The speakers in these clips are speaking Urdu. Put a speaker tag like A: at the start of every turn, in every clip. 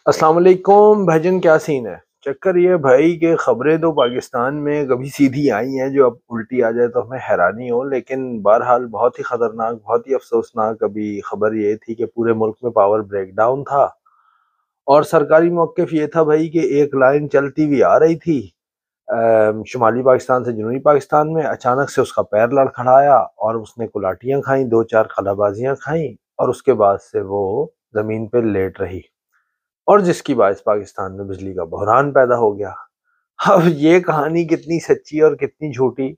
A: السلام علیکم بھجن، کیا سین ہے؟ چکر یہ بھائی کہ خبریں تو پاکستان میں کبھی سیدھی آئی ہیں جو اب الٹی آ جائے تو ہمیں حیرانی ہو، لیکن بہرحال بہت ہی خطرناک، بہت ہی افسوسناک ابھی خبر یہ تھی کہ پورے ملک میں پاور بریک ڈاؤن تھا، اور سرکاری موقف یہ تھا بھائی کہ ایک لائن چلتی ہوئی آ رہی تھی شمالی پاکستان سے جنوبی پاکستان میں، اچانک سے اس کا پیر لڑکھڑایا اور اس نے کلاٹیاں کھائیں، دو چار خلا بازیاں کھائیں، اور اس کے بعد سے وہ زمین پہ لیٹ رہی، اور جس کی باعث پاکستان میں بجلی کا بحران پیدا ہو گیا۔ اب یہ کہانی کتنی سچی اور کتنی جھوٹی،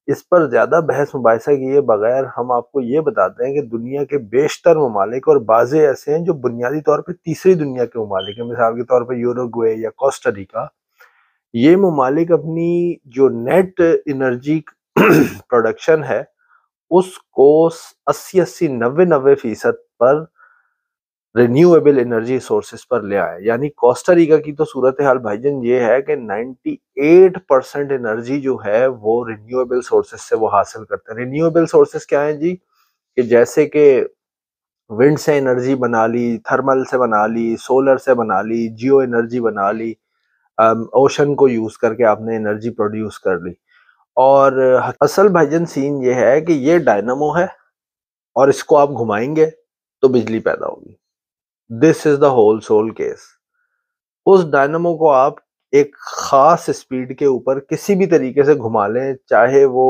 A: اس پر زیادہ بحث مباحثہ کیے بغیر ہم آپ کو یہ بتاتے ہیں کہ دنیا کے بیشتر ممالک، اور بعض ایسے ہیں جو بنیادی طور پہ تیسری دنیا کے ممالک ہیں، مثال کے طور پہ یوروگوئے یا کوسٹا ریکا، یہ ممالک اپنی جو نیٹ انرجی پروڈکشن ہے اس کو 80 90 پر رینیویبل انرجی سورسز پر لے آئے۔ یعنی کوسٹا ریکا کی تو صورتحال بھائی جان یہ ہے کہ 98% انرجی جو ہے وہ رینیویبل سورسز سے وہ حاصل کرتے ہیں۔ رینیویبل سورسز کیا ہیں جی؟ کہ جیسے کہ ونڈ سے انرجی بنا لی، تھرمل سے بنا لی، سولر سے بنا لی، جیو انرجی بنا لی، اوشن کو یوز کر کے آپ نے انرجی پروڈیوس کر لی۔ اور اصل بھائی جان سین یہ ہے کہ یہ ڈائنامو ہے، اور اس کو آپ گھمائیں گے تو بجلی پیدا ہوگی۔ دس از دا ہول سول کیس۔ اس ڈائنامو کو آپ ایک خاص اسپیڈ کے اوپر کسی بھی طریقے سے گھما لیں، چاہے وہ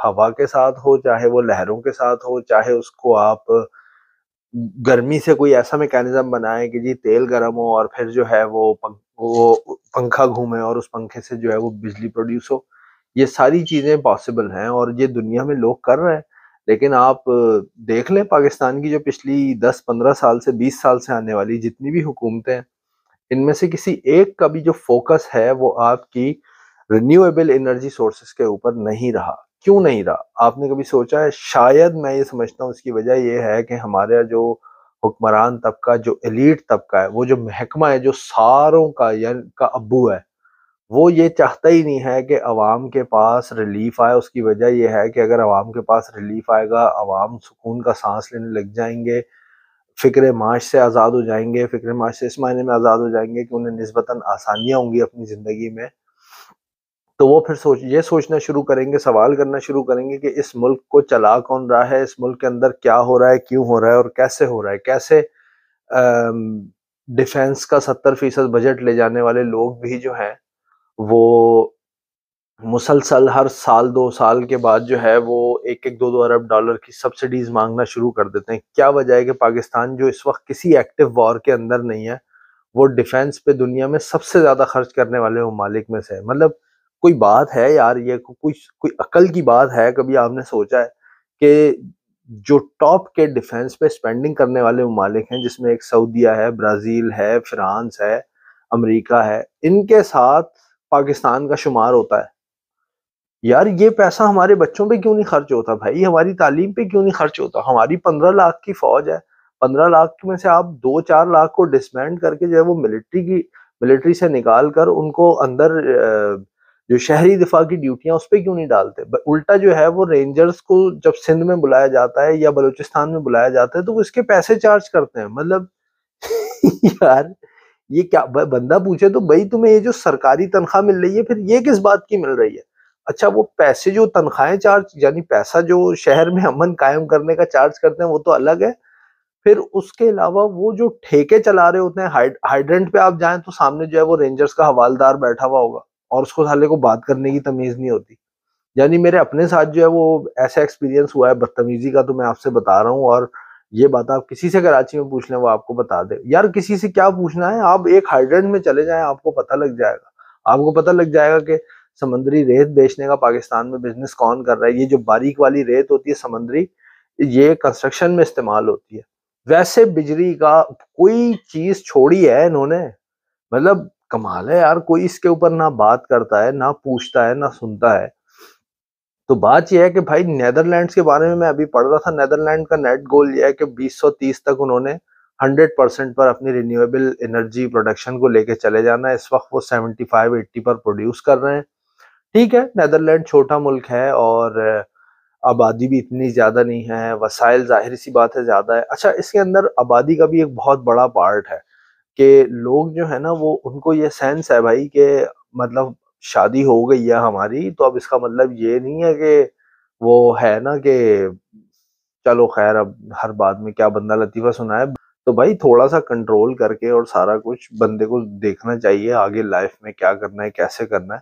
A: ہوا کے ساتھ ہو، چاہے وہ لہروں کے ساتھ ہو، چاہے اس کو آپ گرمی سے کوئی ایسا میکینزم بنائیں کہ جی تیل گرم ہو اور پھر جو ہے وہ پنکھا گھومے اور اس پنکھے سے جو ہے وہ بجلی پروڈیوس ہو۔ یہ ساری چیزیں پاسبل ہیں اور یہ دنیا میں لوگ کر رہے ہیں، لیکن آپ دیکھ لیں پاکستان کی جو پچھلی 10 15 سال سے 20 سال سے آنے والی جتنی بھی حکومتیں ہیں، ان میں سے کسی ایک کا بھی جو فوکس ہے وہ آپ کی رینیویبل انرجی سورسز کے اوپر نہیں رہا۔ کیوں نہیں رہا؟ آپ نے کبھی سوچا ہے؟ شاید میں یہ سمجھتا ہوں اس کی وجہ یہ ہے کہ ہمارا جو حکمران طبقہ، جو ایلیٹ طبقہ ہے، وہ جو محکمہ ہے، جو ساروں کا کا ابو ہے، وہ یہ چاہتا ہی نہیں ہے کہ عوام کے پاس ریلیف آئے۔ اس کی وجہ یہ ہے کہ اگر عوام کے پاس ریلیف آئے گا، عوام سکون کا سانس لینے لگ جائیں گے، فکر معاش سے آزاد ہو جائیں گے۔ فکر معاش سے اس معنی میں آزاد ہو جائیں گے کہ انہیں نسبتاً آسانیاں ہوں گی اپنی زندگی میں، تو وہ پھر یہ سوچنا شروع کریں گے، سوال کرنا شروع کریں گے کہ اس ملک کو چلا کون رہا ہے، اس ملک کے اندر کیا ہو رہا ہے، کیوں ہو رہا ہے اور کیسے ہو رہا ہے، کیسے ڈیفنس کا 70% بجٹ لے جانے والے لوگ بھی جو ہیں وہ مسلسل ہر سال 2 سال کے بعد جو ہے وہ 1 2 ارب ڈالر کی سبسڈیز مانگنا شروع کر دیتے ہیں۔ کیا وجہ ہے کہ پاکستان جو اس وقت کسی ایکٹیو وار کے اندر نہیں ہے، وہ ڈیفنس پہ دنیا میں سب سے زیادہ خرچ کرنے والے ممالک میں سے ہے؟ مطلب کوئی بات ہے یار، یہ کوئی عقل کی بات ہے؟ کبھی آپ نے سوچا ہے کہ جو ٹاپ کے ڈیفنس پہ سپینڈنگ کرنے والے ممالک ہیں، جس میں ایک سعودیہ ہے، برازیل ہے، فرانس ہے، امریکہ ہے، ان کے ساتھ پاکستان کا شمار ہوتا ہے؟ یار یہ پیسہ ہمارے بچوں پہ کیوں نہیں خرچ ہوتا بھائی؟ ہماری تعلیم پہ کیوں نہیں خرچ ہوتا؟ ہماری 15 لاکھ کی فوج ہے، 15 لاکھ میں سے آپ 2 4 لاکھ کو ڈسبینڈ کر کے جو ہے وہ ملٹری سے نکال کر ان کو اندر جو شہری دفاع کی ڈیوٹیاں اس پہ کیوں نہیں ڈالتے؟ الٹا جو ہے وہ رینجرز کو جب سندھ میں بلایا جاتا ہے یا بلوچستان میں بلایا جاتا ہے تو وہ اس کے پیسے چارج کرتے ہیں۔ مطلب یار یہ کیا بندہ پوچھے تو بھائی تمہیں یہ جو سرکاری تنخواہ مل رہی ہے پھر یہ کس بات کی مل رہی ہے؟ اچھا وہ پیسے جو تنخواہیں چارج، یعنی پیسہ جو شہر میں امن قائم کرنے کا چارج کرتے ہیں وہ تو الگ ہے، پھر اس کے علاوہ وہ جو ٹھیکے چلا رہے ہوتے ہیں، ہائیڈرنٹ پہ آپ جائیں تو سامنے جو ہے وہ رینجرز کا حوالدار بیٹھا ہوا ہوگا اور اس کو سالے کو بات کرنے کی تمیز نہیں ہوتی۔ یعنی میرے اپنے ساتھ جو ہے وہ ایسا ایکسپیرینس ہوا ہے بدتمیزی کا، تو میں آپ سے بتا رہا ہوں، اور یہ بات آپ کسی سے کراچی میں پوچھ لیں وہ آپ کو بتا دے۔ یار کسی سے کیا پوچھنا ہے، آپ ایک ہائیڈرنٹ میں چلے جائیں، آپ کو پتہ لگ جائے گا، آپ کو پتہ لگ جائے گا کہ سمندری ریت بیچنے کا پاکستان میں بزنس کون کر رہا ہے۔ یہ جو باریک والی ریت ہوتی ہے سمندری، یہ کنسٹرکشن میں استعمال ہوتی ہے۔ ویسے بجلی کا کوئی چیز چھوڑی ہے انہوں نے؟ مطلب کمال ہے یار، کوئی اس کے اوپر نہ بات کرتا ہے، نہ پوچھتا ہے، نہ سنتا ہے۔ تو بات یہ ہے کہ بھائی نیدرلینڈز کے بارے میں ابھی پڑھ رہا تھا، نیدرلینڈ کا نیٹ گول یہ ہے کہ 2030 تک انہوں نے 100% پر اپنی رینیویبل انرجی پروڈکشن کو لے کے چلے جانا ہے۔ اس وقت وہ 75 80 پر پروڈیوس کر رہے ہیں۔ ٹھیک ہے، نیدرلینڈ چھوٹا ملک ہے اور آبادی بھی اتنی زیادہ نہیں ہے، وسائل ظاہر سی بات ہے زیادہ ہے۔ اچھا اس کے اندر آبادی کا بھی ایک بہت بڑا پارٹ ہے کہ لوگ جو ہے نا وہ ان کو یہ سینس ہے بھائی کہ مطلب شادی ہو گئی ہے ہماری تو اب اس کا مطلب یہ نہیں ہے کہ وہ ہے نا کہ چلو خیر اب ہر بات میں کیا بندہ لطیفہ سنائے. تو بھائی تھوڑا سا کنٹرول کر کے اور سارا کچھ بندے کو دیکھنا چاہیے آگے لائف میں کیا کرنا ہے کیسے کرنا ہے.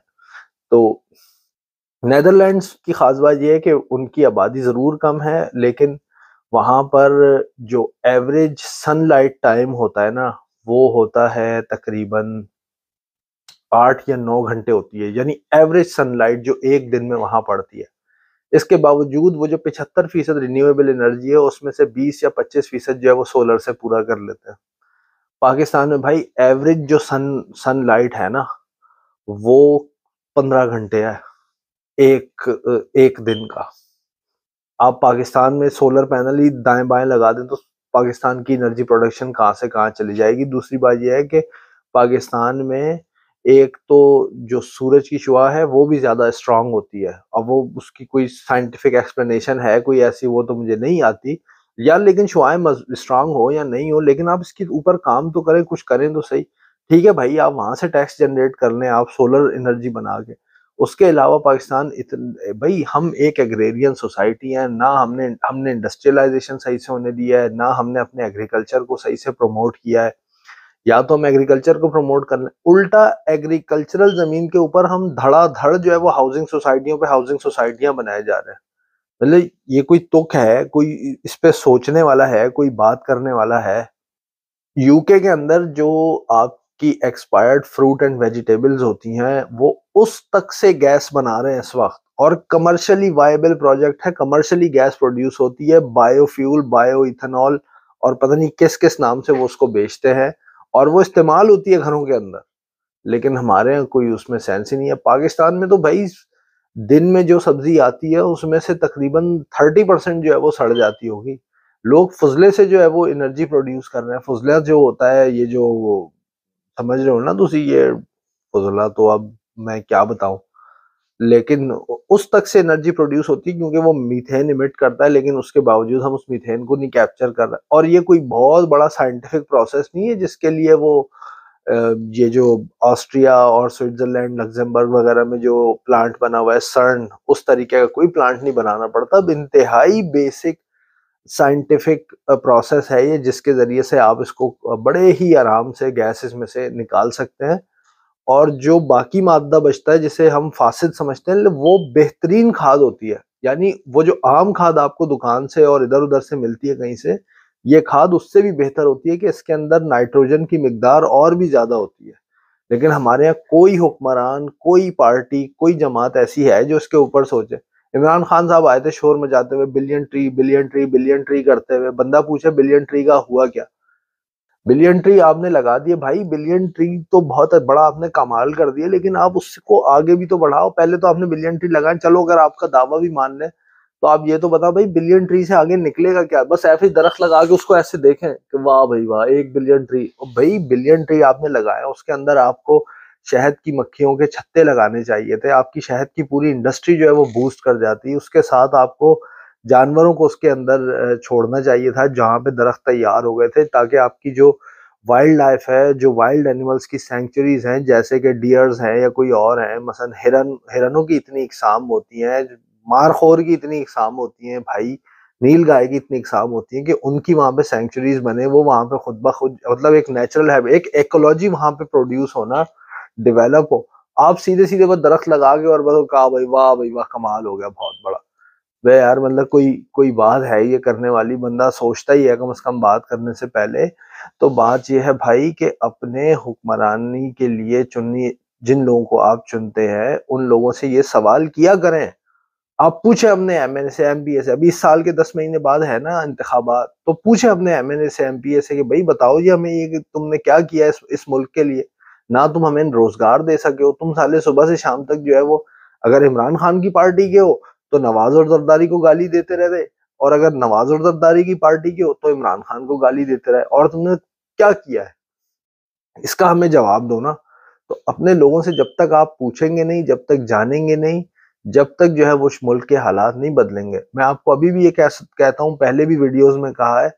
A: تو نیدرلینڈس کی خاص بات یہ ہے کہ ان کی آبادی ضرور کم ہے لیکن وہاں پر جو ایوریج سن لائٹ ٹائم ہوتا ہے نا وہ ہوتا ہے تقریباً 8 یا 9 گھنٹے ہوتی ہے, یعنی ایوریج سن لائٹ جو ایک دن میں وہاں پڑتی ہے. اس کے باوجود وہ جو 75% رینیویبل انرجی ہے اس میں سے 20 یا 25% جو ہے وہ سولر سے پورا کر لیتے ہیں. پاکستان میں بھائی ایوریج جو سن لائٹ ہے نا وہ 15 گھنٹے ہے ایک دن کا. آپ پاکستان میں سولر پینل ہی دائیں بائیں لگا دیں تو پاکستان کی انرجی پروڈکشن کہاں سے کہاں چلی جائے گی. دوسری بات یہ ہے کہ پاکستان میں ایک تو جو سورج کی شعاع ہے وہ بھی زیادہ اسٹرانگ ہوتی ہے. اب وہ اس کی کوئی سائنٹیفک ایکسپلینیشن ہے کوئی ایسی وہ تو مجھے نہیں آتی یار, لیکن شعائیں اسٹرانگ ہو یا نہیں ہو لیکن آپ اس کے اوپر کام تو کریں, کچھ کریں تو صحیح. ٹھیک ہے بھائی آپ وہاں سے ٹیکس جنریٹ کر لیں آپ سولر انرجی بنا کے. اس کے علاوہ پاکستان بھائی ہم ایک ایگریرین سوسائٹی ہیں, نہ ہم نے انڈسٹریلائزیشن صحیح سے ہونے دیا ہے, نہ ہم نے اپنے ایگریکلچر کو صحیح سے پروموٹ کیا ہے. یا تو ہم ایگریکلچر کو پروموٹ کر لیں, الٹا ایگریکلچرل زمین کے اوپر ہم دھڑا دھڑ جو ہے وہ ہاؤسنگ سوسائٹیوں پہ ہاؤسنگ سوسائٹیاں بنائے جا رہے ہیں. مطلب یہ کوئی تک ہے, کوئی اس پہ سوچنے والا ہے, کوئی بات کرنے والا ہے؟ یو کے اندر جو آپ کی ایکسپائرڈ فروٹ اینڈ ویجیٹیبلز ہوتی ہیں وہ اس تک سے گیس بنا رہے ہیں اس وقت, اور کمرشلی وائبل پروجیکٹ ہے, کمرشلی گیس پروڈیوس ہوتی ہے, بایو فیول, بایو ایتھنول اور پتہ نہیں کس کس نام سے وہ اس کو بیچتے ہیں اور وہ استعمال ہوتی ہے گھروں کے اندر. لیکن ہمارے یہاں کوئی اس میں سینس ہی نہیں ہے. پاکستان میں تو بھائی دن میں جو سبزی آتی ہے اس میں سے تقریباً 30% جو ہے وہ سڑ جاتی ہوگی. لوگ فضلے سے جو ہے وہ انرجی پروڈیوس کر رہے ہیں. فضلہ جو ہوتا ہے یہ جو سمجھ رہے ہو نا تسی, یہ فضلہ تو اب میں کیا بتاؤں, لیکن اس تک سے انرجی پروڈیوس ہوتی ہے کیونکہ وہ میتھین ایمٹ کرتا ہے, لیکن اس کے باوجود ہم اس میتھین کو نہیں کیپچر کر رہے. اور یہ کوئی بہت بڑا سائنٹیفک پروسیس نہیں ہے جس کے لیے وہ یہ جو آسٹریا اور سوئٹزرلینڈ لگزمبرگ وغیرہ میں جو پلانٹ بنا ہوا ہے سرن, اس طریقے کا کوئی پلانٹ نہیں بنانا پڑتا. اب انتہائی بیسک سائنٹیفک پروسیس ہے یہ جس کے ذریعے سے آپ اس کو بڑے ہی آرام سے گیسز میں سے نکال سکتے ہیں. اور جو باقی مادہ بچتا ہے جسے ہم فاسد سمجھتے ہیں وہ بہترین کھاد ہوتی ہے. یعنی وہ جو عام کھاد آپ کو دکان سے اور ادھر ادھر سے ملتی ہے کہیں سے, یہ کھاد اس سے بھی بہتر ہوتی ہے کہ اس کے اندر نائٹروجن کی مقدار اور بھی زیادہ ہوتی ہے. لیکن ہمارے یہاں کوئی حکمران, کوئی پارٹی, کوئی جماعت ایسی ہے جو اس کے اوپر سوچے. عمران خان صاحب آئے تھے شور مچاتے ہوئے billion tree billion tree billion tree کرتے ہوئے. بندہ پوچھے بلین ٹری کا ہوا کیا؟ بلین ٹری آپ نے لگا دیے بھائی, بلین ٹری تو بہت بڑا آپ نے کمال کر دیا, لیکن آپ اس کو آگے بھی تو بڑھاؤ. پہلے تو آپ نے بلین ٹری لگائیں, چلو اگر آپ کا دعویٰ بھی مان لیں تو آپ یہ تو بتاؤ بھائی بلین ٹری سے آگے نکلے گا کیا؟ بس ایسے درخت لگا کے اس کو ایسے دیکھیں کہ واہ بھائی واہ 1 بلین ٹری. بھائی بلین ٹری آپ نے لگایا, اس کے اندر آپ کو شہد کی مکھیوں کے چھتے لگانے چاہیے تھے, آپ کی شہد کی پوری انڈسٹری جو ہے وہ بوسٹ کر جاتی. اس کے ساتھ آپ کو جانوروں کو اس کے اندر چھوڑنا چاہیے تھا جہاں پہ درخت تیار ہو گئے تھے, تاکہ آپ کی جو وائلڈ لائف ہے, جو وائلڈ اینیملز کی سینکچوریز ہیں جیسے کہ ڈیئرز ہیں یا کوئی اور ہیں, مثلا ہرنوں کی اتنی اقسام ہوتی ہیں, مارخور کی اتنی اقسام ہوتی ہیں بھائی, نیل گائے کی اتنی اقسام ہوتی ہیں کہ ان کی وہاں پہ سینکچوریز بنے, وہ وہاں پہ خود بخود مطلب ایک نیچرل ہے, ایک ایکولوجی وہاں پہ پروڈیوس ہونا, ڈیولپ ہو. آپ سیدھے سیدھے بس درخت لگا کے اور بس کہا بھائی واہ کمال ہو گیا بہت بڑا. بے یار مطلب کوئی بات ہے یہ کرنے والی, بندہ سوچتا ہی ہے کم از کم بات کرنے سے پہلے. تو بات یہ ہے بھائی کہ اپنے حکمرانی کے لیے جن لوگوں کو آپ چنتے ہیں ان لوگوں سے یہ سوال کیا کریں. آپ پوچھیں اپنے ایم این اے سے, ایم پی اے سے, ابھی اس سال کے 10 مہینے بعد ہے نا انتخابات, تو پوچھیں اپنے ایم این اے سے, ایم پی اے سے کہ بھائی بتاؤ جی ہمیں یہ کہ تم نے کیا کیا اس ملک کے لیے. نہ تم ہمیں روزگار دے سکے ہو, تم سالے صبح سے شام تک جو ہے وہ اگر عمران خان کی پارٹی کے ہو تو نواز اور زرداری کو گالی دیتے رہتے, اور اگر نواز اور زرداری کی پارٹی کے ہو تو عمران خان کو گالی دیتے رہے. اور تم نے کیا کیا ہے اس کا ہمیں جواب دو نا. تو اپنے لوگوں سے جب تک آپ پوچھیں گے نہیں, جب تک جانیں گے نہیں, جب تک جو ہے وہ ملک کے حالات نہیں بدلیں گے. میں آپ کو ابھی بھی یہ کہتا ہوں, پہلے بھی ویڈیوز میں کہا ہے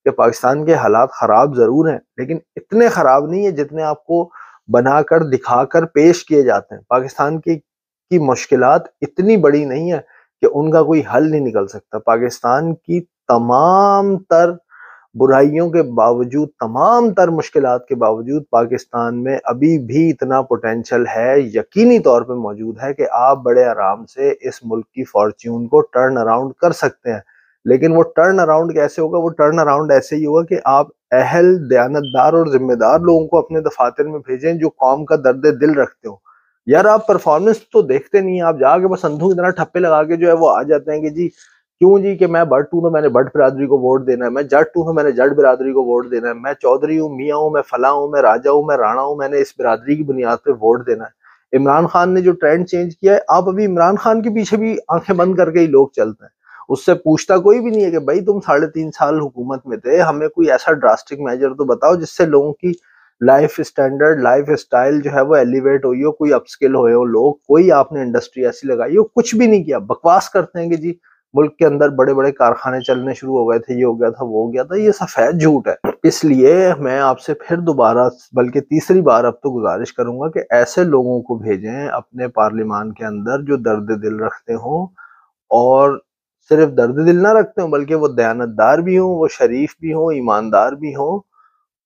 A: کہ پاکستان کے حالات خراب ضرور ہیں لیکن اتنے خراب نہیں ہیں جتنے آپ کو بنا کر دکھا کر پیش کیے جاتے ہیں. پاکستان کی مشکلات اتنی بڑی نہیں ہے کہ ان کا کوئی حل نہیں نکل سکتا. پاکستان کی تمام تر برائیوں کے باوجود، تمام تر مشکلات کے باوجود پاکستان میں ابھی بھی اتنا پوٹینشل ہے، یقینی طور پہ موجود ہے کہ آپ بڑے آرام سے اس ملک کی فارچیون کو ٹرن اراؤنڈ کر سکتے ہیں. لیکن وہ ٹرن اراؤنڈ کیسے ہوگا؟ وہ ٹرن اراؤنڈ ایسے ہی ہوگا کہ آپ اہل، دیانتدار اور ذمہ دار لوگوں کو اپنے دفاتر میں بھیجیں جو قوم کا درد دل رکھتے ہو. یار آپ پرفارمنس تو دیکھتے نہیں ہیں، آپ جا کے بس اندھوں کی طرح ٹھپے لگا کے جو ہے وہ آ جاتے ہیں کہ جی کیوں جی، کہ میں بٹ ہوں تو میں نے بٹ برادری کو ووٹ دینا ہے، میں جٹ ہوں تو میں نے جٹ برادری کو ووٹ دینا ہے، میں چودھری ہوں، میاں ہوں، میں فلاں ہوں، میں راجا ہوں، میں رانا ہوں، میں نے اس برادری کی بنیاد پہ ووٹ دینا ہے. عمران خان نے جو ٹرینڈ چینج کیا ہے، آپ ابھی عمران خان کے پیچھے بھی آنکھیں بند کر کے ہی لوگ چلتے ہیں. اس سے پوچھتا کوئی بھی نہیں ہے کہ بھائی تم 3.5 سال حکومت میں تھے، ہمیں کوئی ایسا ڈراسٹک میجر تو بتاؤ جس سے لوگوں کی لائف اسٹینڈرڈ، لائف اسٹائل جو ہے وہ ایلیویٹ ہوئی ہو، کوئی اپ اسکل ہوئے ہو لوگ. کوئی آپ نے انڈسٹری ایسی لگائی ہو؟ کچھ بھی نہیں کیا. بکواس کرتے ہیں کہ جی ملک کے اندر بڑے بڑے کارخانے چلنے شروع ہو گئے تھے، یہ ہو گیا تھا، وہ ہو گیا تھا. یہ سفید جھوٹ ہے. اس لیے میں آپ سے پھر دوبارہ بلکہ تیسری بار اب تو گزارش کروں گا کہ ایسے لوگوں کو بھیجیں اپنے پارلیمان کے اندر جو درد دل رکھتے ہوں، اور صرف درد دل نہ رکھتے ہوں بلکہ وہ دیانتدار بھی ہوں، وہ شریف بھی ہوں، ایماندار بھی ہوں،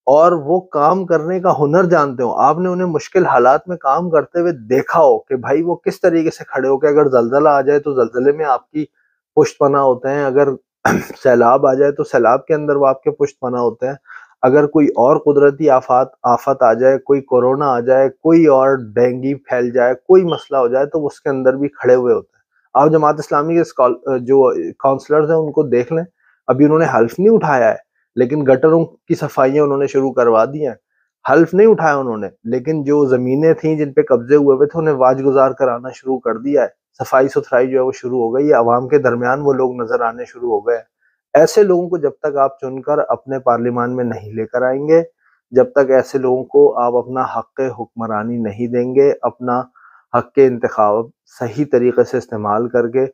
A: اور وہ کام کرنے کا ہنر جانتے ہوں. آپ نے انہیں مشکل حالات میں کام کرتے ہوئے دیکھا ہو کہ بھائی وہ کس طریقے سے کھڑے ہو کے اگر زلزلہ آ جائے تو زلزلے میں آپ کی پشت پناہ ہوتے ہیں، اگر سیلاب آ جائے تو سیلاب کے اندر وہ آپ کے پشت پناہ ہوتے ہیں، اگر کوئی اور قدرتی آفت آ جائے، کوئی کورونا آ جائے، کوئی اور ڈینگی پھیل جائے، کوئی مسئلہ ہو جائے تو وہ اس کے اندر بھی کھڑے ہوئے ہوتے ہیں. آپ جماعت اسلامی کے جو کاؤنسلرز ہیں ان کو دیکھ لیں، ابھی انہوں نے حلف نہیں اٹھایا ہے لیکن گٹروں کی صفائیاں انہوں نے شروع کروا دی ہیں. حلف نہیں اٹھایا انہوں نے لیکن جو زمینیں تھیں جن پہ قبضے ہوئے ہوئے تھے انہیں واج گزار کرانا شروع کر دیا ہے. صفائی ستھرائی جو ہے وہ شروع ہو گئی ہے، عوام کے درمیان وہ لوگ نظر آنے شروع ہو گئے. ایسے لوگوں کو جب تک آپ چن کر اپنے پارلیمان میں نہیں لے کر آئیں گے، جب تک ایسے لوگوں کو آپ اپنا حق حکمرانی نہیں دیں گے، اپنا حق کے انتخاب صحیح طریقے سے استعمال کر کے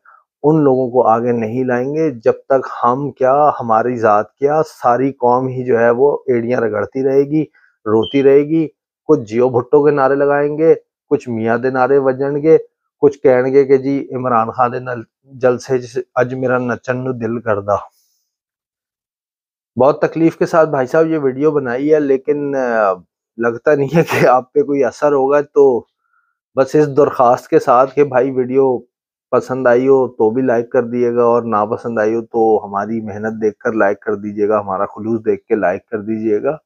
A: ان لوگوں کو آگے نہیں لائیں گے، جب تک ہم کیا، ہماری ذات کیا، ساری قوم ہی جو ہے وہ ایڑیاں رگڑتی رہے گی، روتی رہے گی. کچھ جیو بھٹو کے نعرے لگائیں گے، کچھ میاں دے نعرے وجن گے، کچھ کہن گے کہ جی عمران خان دے جلسے اج میرا نچن نو دل کردا. بہت تکلیف کے ساتھ بھائی صاحب یہ ویڈیو بنائی ہے لیکن لگتا نہیں ہے کہ آپ پہ کوئی اثر ہوگا. تو بس اس درخواست کے ساتھ کہ بھائی ویڈیو پسند آئی ہو تو بھی لائک کر دیے گا، اور ناپسند آئی ہو تو ہماری محنت دیکھ کر لائک کر دیجیے گا، ہمارا خلوص دیکھ کے لائک کر دیجیے گا.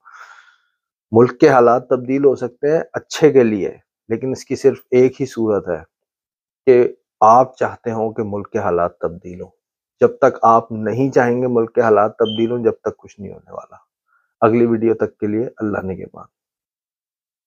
A: ملک کے حالات تبدیل ہو سکتے ہیں اچھے کے لیے، لیکن اس کی صرف ایک ہی صورت ہے کہ آپ چاہتے ہوں کہ ملک کے حالات تبدیل ہوں. جب تک آپ نہیں چاہیں گے ملک کے حالات تبدیل ہوں، جب تک کچھ نہیں ہونے والا. اگلی ویڈیو تک کے لیے اللہ نگہبان.